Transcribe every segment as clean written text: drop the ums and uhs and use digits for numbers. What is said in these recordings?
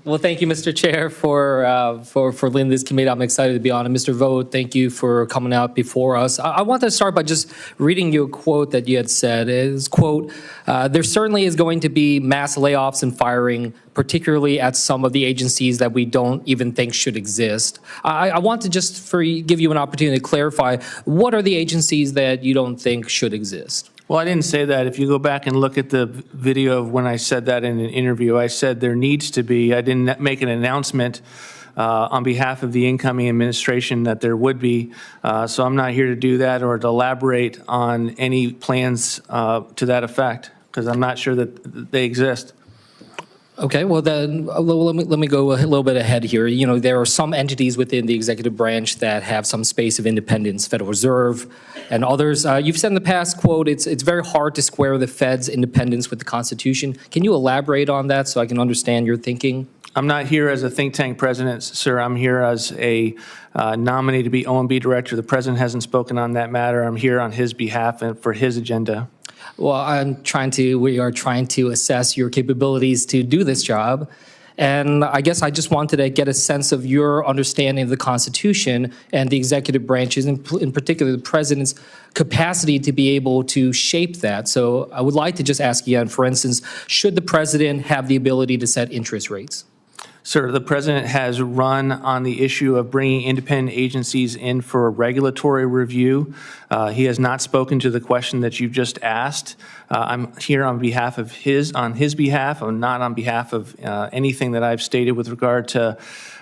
Well, thank you, Mr. Chair, for leading this committee. I'm excited to be on it. Mr. Vogt, thank you for coming out before us. I want to start by just reading you a quote that you had said. It is, quote, there certainly is going to be mass layoffs and firing, particularly at some of the agencies that we don't even think should exist. I want to just give you an opportunity to clarify, what are the agencies that you don't think should exist? Well, I didn't say that. If you go back and look at the video of when I said that in an interview, I said there needs to be, I didn't make an announcement on behalf of the incoming administration that there would be. So I'm not here to do that or to elaborate on any plans to that effect, because I'm not sure that they exist. Okay, well then, let me go a little bit ahead here. You know, there are some entities within the executive branch that have some space of independence, Federal Reserve and others. You've said in the past, quote, it's very hard to square the Fed's independence with the Constitution. Can you elaborate on that so I can understand your thinking? I'm not here as a think tank president, sir. I'm here as a nominee to be OMB director. The president hasn't spoken on that matter. I'm here on his behalf and for his agenda. Well, we are trying to assess your capabilities to do this job. And I guess I just wanted to get a sense of your understanding of the Constitution and the executive branches, in particular the president's capacity to be able to shape that. So I would like to just ask you, for instance, should the president have the ability to set interest rates? Sir, the president has run on the issue of bringing independent agencies in for a regulatory review. He has not spoken to the question that you've just asked. I'm here on behalf of his behalf. I'm not on behalf of anything that I've stated with regard to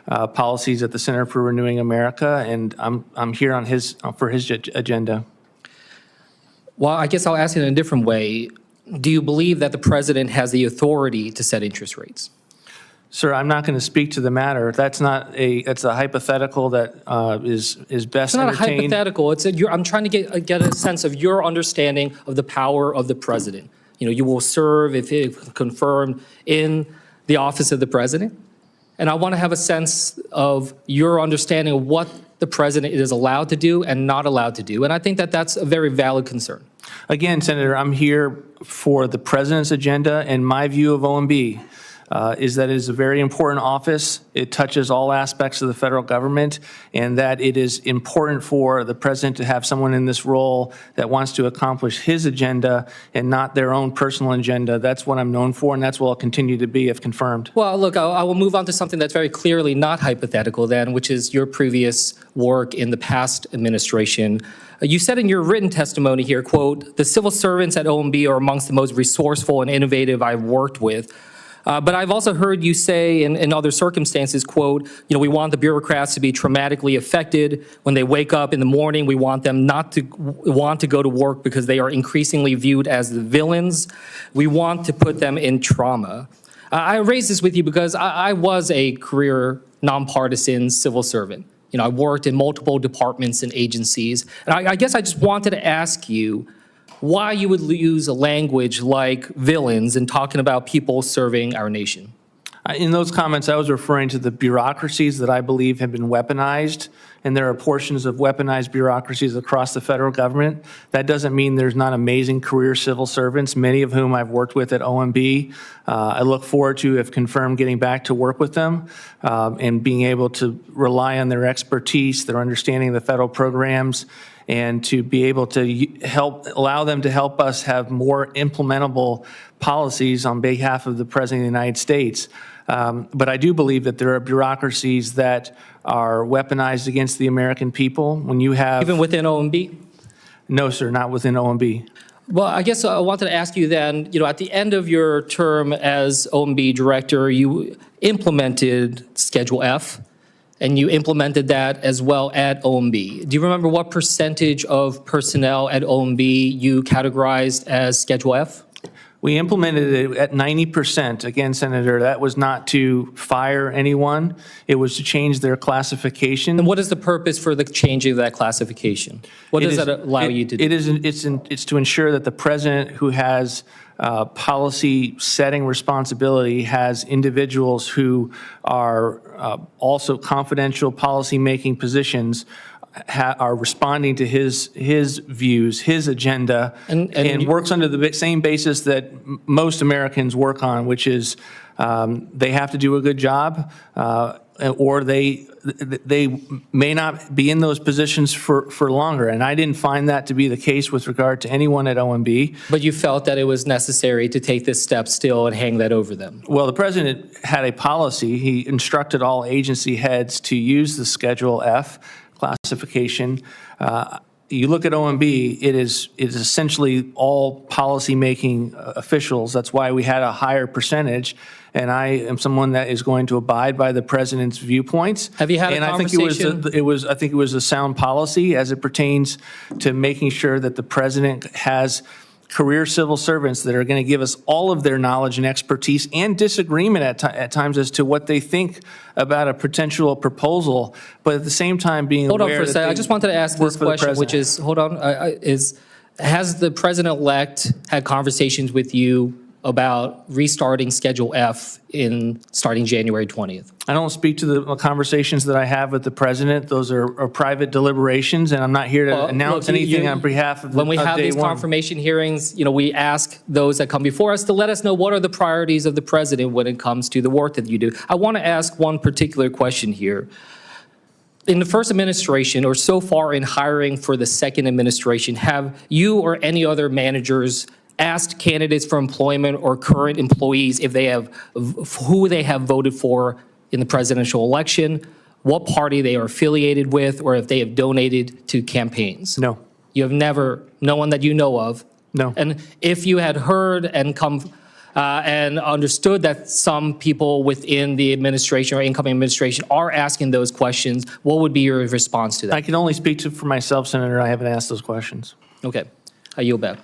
policies at the Center for Renewing America, and I'm here on for his agenda. Well, I guess I'll ask it in a different way. Do you believe that the president has the authority to set interest rates? Sir, I'm not going to speak to the matter. It's a hypothetical that is best entertained. It's not a hypothetical. I'm trying to get a sense of your understanding of the power of the president. You know, you will serve, if confirmed, in the office of the president. And I want to have a sense of your understanding of what the president is allowed to do and not allowed to do. And I think that that's a very valid concern. Again, Senator, I'm here for the president's agenda, and my view of OMB is that it is a very important office. It touches all aspects of the federal government, and that it is important for the president to have someone in this role that wants to accomplish his agenda and not their own personal agenda. That's what I'm known for, and that's what I'll continue to be if confirmed. Well, look, I will move on to something that's very clearly not hypothetical then, which is your previous work in the past administration. You said in your written testimony here, quote, the civil servants at OMB are amongst the most resourceful and innovative I've worked with. But I've also heard you say in other circumstances, quote, you know, we want the bureaucrats to be traumatically affected. When they wake up in the morning, we want them not to want to go to work because they are increasingly viewed as the villains. We want to put them in trauma. I raise this with you because I was a career nonpartisan civil servant. You know, I worked in multiple departments and agencies. And I guess I just wanted to ask you why you would use a language like villains in talking about people serving our nation. In those comments, I was referring to the bureaucracies that I believe have been weaponized, and there are portions of weaponized bureaucracies across the federal government. That doesn't mean there's not amazing career civil servants, many of whom I've worked with at OMB. I look forward to, if confirmed, getting back to work with them and being able to rely on their expertise, their understanding of the federal programs, and to be able to allow them to help us have more implementable policies on behalf of the President of the United States. But I do believe that there are bureaucracies that are weaponized against the American people. When you have... Even within OMB? No, sir, not within OMB. Well, I guess I wanted to ask you then, you know, at the end of your term as OMB director, you implemented Schedule F, and you implemented that as well at OMB. Do you remember what percentage of personnel at OMB you categorized as Schedule F? We implemented it at 90%. Again, Senator, that was not to fire anyone. It was to change their classification. And what is the purpose for the changing of that classification? What does that allow you to do? It's to ensure that the president, who has policy setting responsibility, has individuals who are also confidential policy making positions, are responding to his views, his agenda, and works under the same basis that most Americans work on, which is they have to do a good job, or they may not be in those positions for longer. And I didn't find that to be the case with regard to anyone at OMB. But you felt that it was necessary to take this step still and hang that over them. Well, the president had a policy. He instructed all agency heads to use the Schedule F classification. You look at OMB, it is essentially all policymaking officials. That's why we had a higher percentage. And I am someone that is going to abide by the president's viewpoints. Have you had a conversation? I think it was a sound policy as it pertains to making sure that the president has career civil servants that are going to give us all of their knowledge and expertise and disagreement at times as to what they think about a potential proposal, but at the same time being aware. Hold on for a second. I just wanted to ask this question, which is, hold on, has the president-elect had conversations with you about restarting Schedule F starting January 20th? I don't speak to the conversations that I have with the president. Those are private deliberations, and I'm not here to announce anything on behalf of When we have these confirmation hearings, we ask those that come before us to let us know what are the priorities of the president when it comes to the work that you do. I want to ask one particular question here. In the first administration, or so far in hiring for the second administration, have you or any other managers asked candidates for employment or current employees if they have who they have voted for in the presidential election, what party they are affiliated with, or if they have donated to campaigns? No. You have never, no one that you know of? No. And if you had heard and come and understood that some people within the administration or incoming administration are asking those questions, what would be your response to that? I can only speak for myself, Senator. I haven't asked those questions. Okay. I yield back.